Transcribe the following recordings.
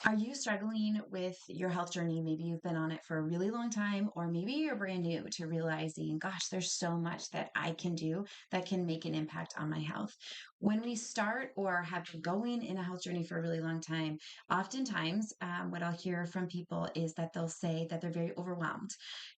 Are you struggling with your health journey? Maybe you've been on it for a really long time, or maybe you're brand new to realizing, gosh, there's so much that I can do that can make an impact on my health. When we start or have been going in a health journey for a really long time, oftentimes what I'll hear from people is that they'll say that they're very overwhelmed,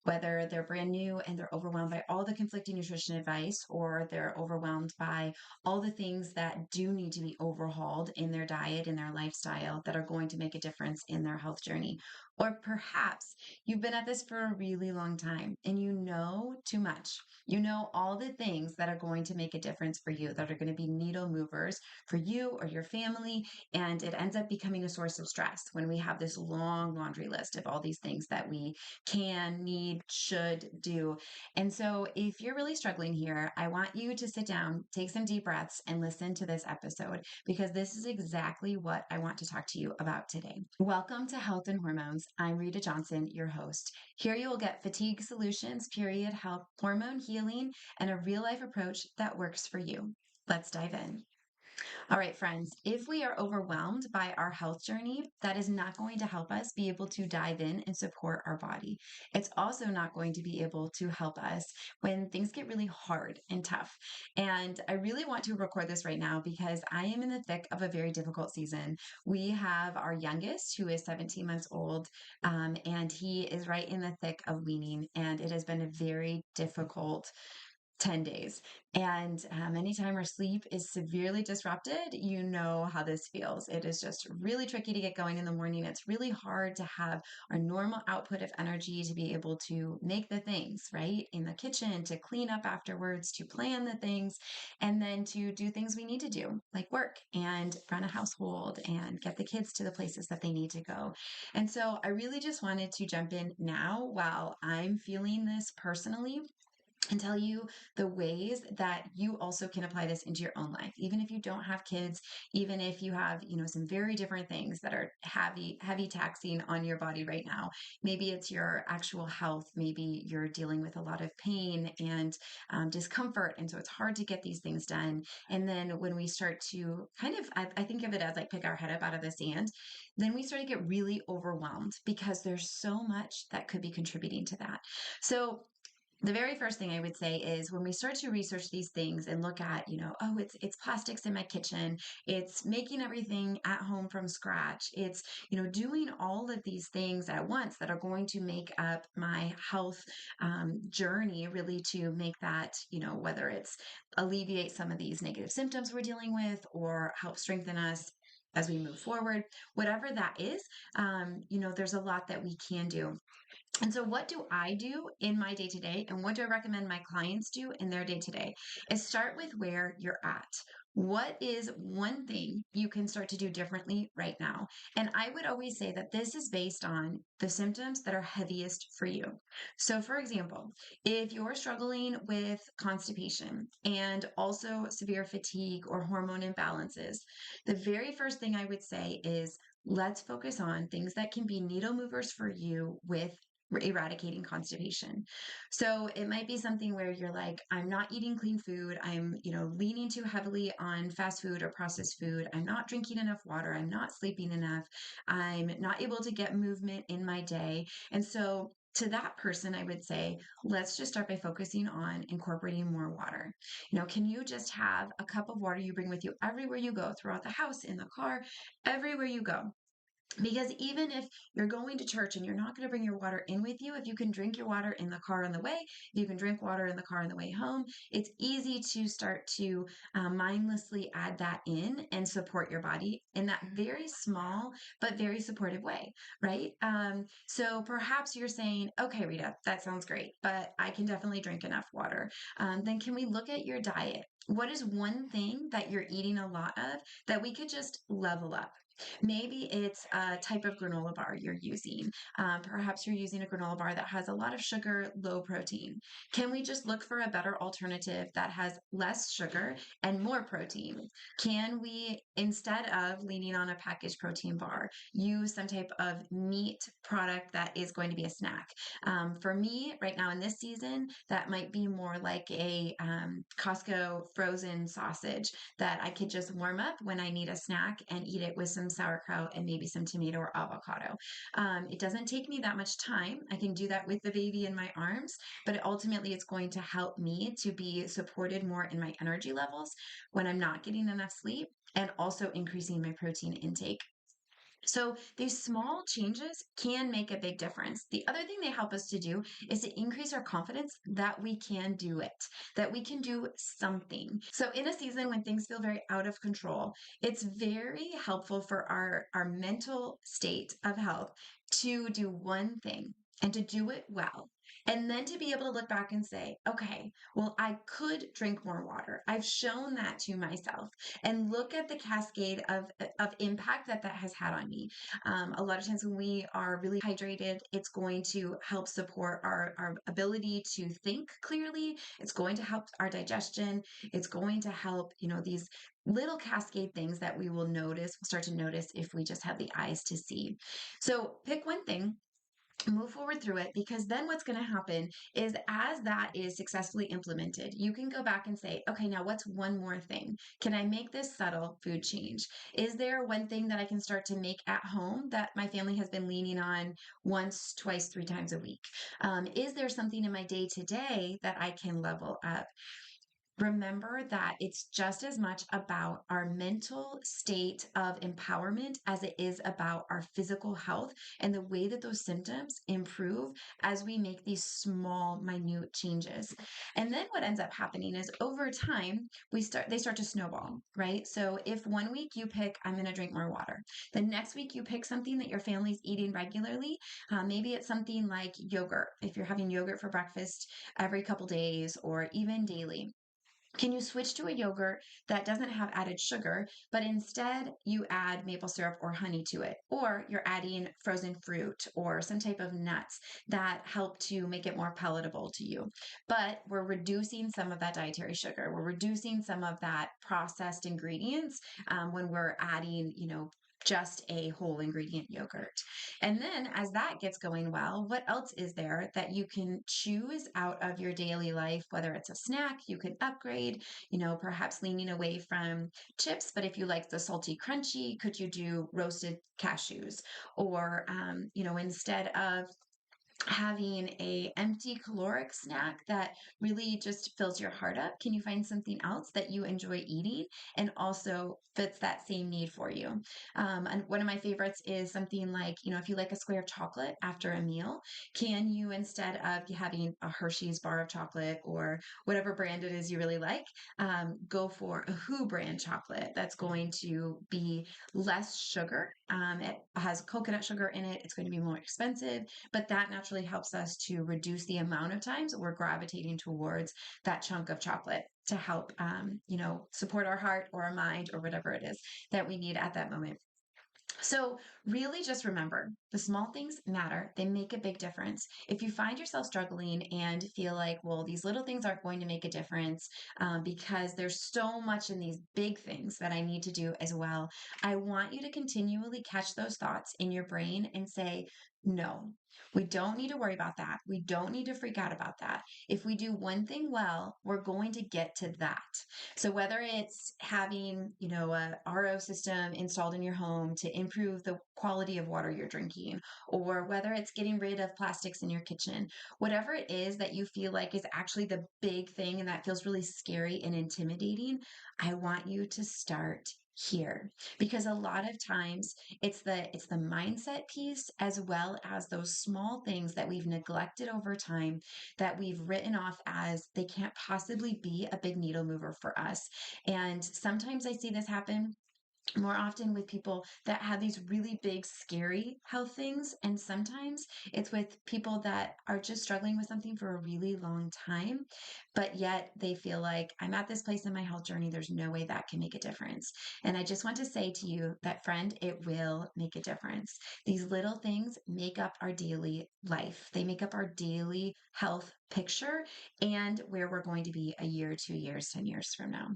whether they're brand new and they're overwhelmed by all the conflicting nutrition advice, or they're overwhelmed by all the things that do need to be overhauled in their diet and their lifestyle that are going to make a difference in their health journey. Or perhaps you've been at this for a really long time and you know too much. You know all the things that are going to make a difference for you, that are going to be needle movers for you or your family. And it ends up becoming a source of stress when we have this long laundry list of all these things that we can, need, should do. And so, if you're really struggling here, I want you to sit down, take some deep breaths, and listen to this episode because this is exactly what I want to talk to you about today. Welcome to Health and Hormones. I'm Rita Johnson, your host. Here you will get fatigue solutions, period, health, hormone healing, and a real life approach that works for you. Let's dive in. All right, friends, if we are overwhelmed by our health journey, that is not going to help us be able to dive in and support our body. It's also not going to be able to help us when things get really hard and tough. And I really want to record this right now because I am in the thick of a very difficult season. We have our youngest, who is 17 months old, and he is right in the thick of weaning. And it has been a very difficult 10 days. And anytime our sleep is severely disrupted, you know how this feels. It is just really tricky to get going in the morning. It's really hard to have our normal output of energy to be able to make the things, right? In the kitchen, to clean up afterwards, to plan the things, and then to do things we need to do, like work and run a household and get the kids to the places that they need to go. And so I really just wanted to jump in now while I'm feeling this personally and tell you the ways that you also can apply this into your own life. Even if you don't have kids, even if you have, some very different things that are heavy taxing on your body right now. Maybe it's your actual health. Maybe you're dealing with a lot of pain and discomfort. And so it's hard to get these things done. And then when we start to kind of, I think of it as like pick our head up out of the sand, then we start to get really overwhelmed because there's so much that could be contributing to that. So the very first thing I would say is when we start to research these things and look at, oh, it's plastics in my kitchen, it's making everything at home from scratch, it's, doing all of these things at once that are going to make up my health journey, really to make that, whether it's alleviate some of these negative symptoms we're dealing with or help strengthen us as we move forward, whatever that is, there's a lot that we can do. And so, what do I do in my day to day? And what do I recommend my clients do in their day to day? Is start with where you're at. What is one thing you can start to do differently right now? And I would always say that this is based on the symptoms that are heaviest for you. So, for example, if you're struggling with constipation and also severe fatigue or hormone imbalances, the very first thing I would say is let's focus on things that can be needle movers for you with eradicating constipation. So it might be something where you're like, I'm not eating clean food. I'm, leaning too heavily on fast food or processed food. I'm not drinking enough water. I'm not sleeping enough. I'm not able to get movement in my day. And so to that person, I would say, let's just start by focusing on incorporating more water. Can you just have a cup of water you bring with you everywhere you go, throughout the house, in the car, everywhere you go? Because even if you're going to church and you're not going to bring your water in with you, if you can drink your water in the car on the way, if you can drink water in the car on the way home, it's easy to start to mindlessly add that in and support your body in that very small but very supportive way, right? So perhaps you're saying, okay, Rita, that sounds great, but I can definitely drink enough water. Then can we look at your diet? What is one thing that you're eating a lot of that we could just level up? Maybe it's a type of granola bar you're using. Perhaps you're using a granola bar that has a lot of sugar, low protein. Can we just look for a better alternative that has less sugar and more protein? Can we, instead of leaning on a packaged protein bar, use some type of meat product that is going to be a snack? For me, right now in this season, that might be more like a Costco frozen sausage that I could just warm up when I need a snack and eat it with some some sauerkraut and maybe some tomato or avocado. It doesn't take me that much time. I can do that with the baby in my arms, but ultimately it's going to help me to be supported more in my energy levels when I'm not getting enough sleep and also increasing my protein intake. So these small changes can make a big difference. The other thing they help us to do is to increase our confidence that we can do it, that we can do something. So in a season when things feel very out of control, it's very helpful for our mental state of health to do one thing and to do it well. And then to be able to look back and say, okay, well, I could drink more water. I've shown that to myself and look at the cascade of impact that that has had on me. A lot of times when we are really hydrated, it's going to help support our ability to think clearly. It's going to help our digestion. It's going to help, these little cascade things that we will notice, we'll start to notice if we just have the eyes to see. So pick one thing, move forward through it, because then what's going to happen is as that is successfully implemented, you can go back and say, okay, now what's one more thing? Can I make this subtle food change? Is there one thing that I can start to make at home that my family has been leaning on once, twice, three times a week? Is there something in my day to day that I can level up? Remember that it's just as much about our mental state of empowerment as it is about our physical health and the way that those symptoms improve as we make these small, minute changes. And then what ends up happening is over time, they start to snowball, right? So if one week you pick, I'm going to drink more water, the next week you pick something that your family's eating regularly. Maybe it's something like yogurt. If you're having yogurt for breakfast every couple days or even daily, can you switch to a yogurt that doesn't have added sugar, but instead you add maple syrup or honey to it? Or you're adding frozen fruit or some type of nuts that help to make it more palatable to you. But we're reducing some of that dietary sugar. We're reducing some of that processed ingredients when we're adding, just a whole ingredient yogurt. And then as that gets going well, what else is there that you can choose out of your daily life? Whether it's a snack, you can upgrade, perhaps leaning away from chips. But if you like the salty crunchy, could you do roasted cashews? Or, instead of having a empty caloric snack that really just fills your heart up, can you find something else that you enjoy eating and also fits that same need for you? And one of my favorites is something like, if you like a square of chocolate after a meal, can you, instead of having a Hershey's bar of chocolate or whatever brand it is you really like, go for a Who brand chocolate that's going to be less sugar. It has coconut sugar in it. It's going to be more expensive, but that naturally helps us to reduce the amount of times we're gravitating towards that chunk of chocolate to help, support our heart or our mind or whatever it is that we need at that moment. So, really, just remember the small things matter. They make a big difference. If you find yourself struggling and feel like, well, these little things aren't going to make a difference because there's so much in these big things that I need to do as well, I want you to continually catch those thoughts in your brain and say, no, we don't need to worry about that. We don't need to freak out about that. If we do one thing well, we're going to get to that. So whether it's having, a RO system installed in your home to improve the quality of water you're drinking, or whether it's getting rid of plastics in your kitchen, whatever it is that you feel like is actually the big thing and that feels really scary and intimidating, I want you to start here, because a lot of times it's the mindset piece as well as those small things that we've neglected over time, that we've written off as they can't possibly be a big needle mover for us. And sometimes I see this happen more often with people that have these really big, scary health things. And sometimes it's with people that are just struggling with something for a really long time, but yet they feel like, I'm at this place in my health journey, there's no way that can make a difference. And I just want to say to you that, friend, it will make a difference. These little things make up our daily life, they make up our daily health picture and where we're going to be a year, 2 years, 10 years from now.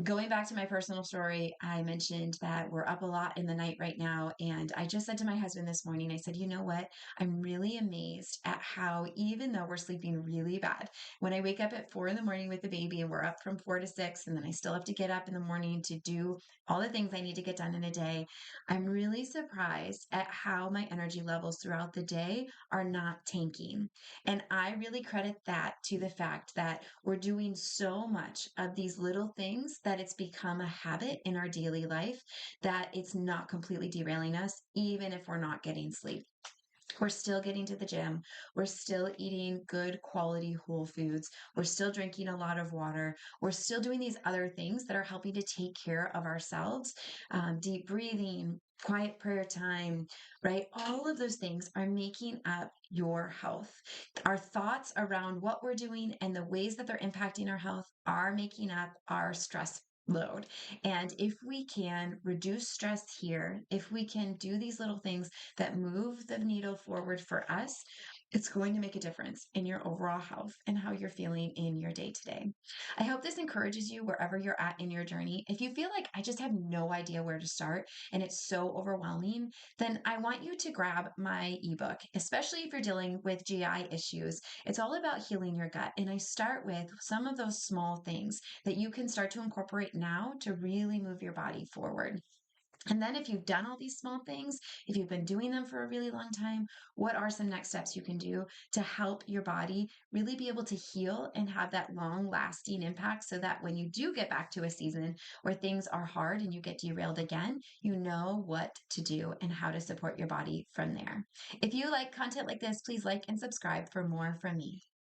Going back to my personal story, I mentioned that we're up a lot in the night right now. And I just said to my husband this morning, I said, you know what? I'm really amazed at how, even though we're sleeping really bad, when I wake up at 4 in the morning with the baby and we're up from 4 to 6, and then I still have to get up in the morning to do all the things I need to get done in a day, I'm really surprised at how my energy levels throughout the day are not tanking. And I really credit that to the fact that we're doing so much of these little things that it's become a habit in our daily life that it's not completely derailing us, even if we're not getting sleep. We're still getting to the gym. We're still eating good quality whole foods. We're still drinking a lot of water. We're still doing these other things that are helping to take care of ourselves. Deep breathing, quiet prayer time, right? All of those things are making up your health. Our thoughts around what we're doing and the ways that they're impacting our health are making up our stress load. And if we can reduce stress here, if we can do these little things that move the needle forward for us, it's going to make a difference in your overall health and how you're feeling in your day to day. I hope this encourages you wherever you're at in your journey. If you feel like I just have no idea where to start and it's so overwhelming, then I want you to grab my ebook, especially if you're dealing with GI issues. It's all about healing your gut. And I start with some of those small things that you can start to incorporate now to really move your body forward. And then, if you've done all these small things, if you've been doing them for a really long time, what are some next steps you can do to help your body really be able to heal and have that long lasting impact so that when you do get back to a season where things are hard and you get derailed again, you know what to do and how to support your body from there. If you like content like this, please like and subscribe for more from me.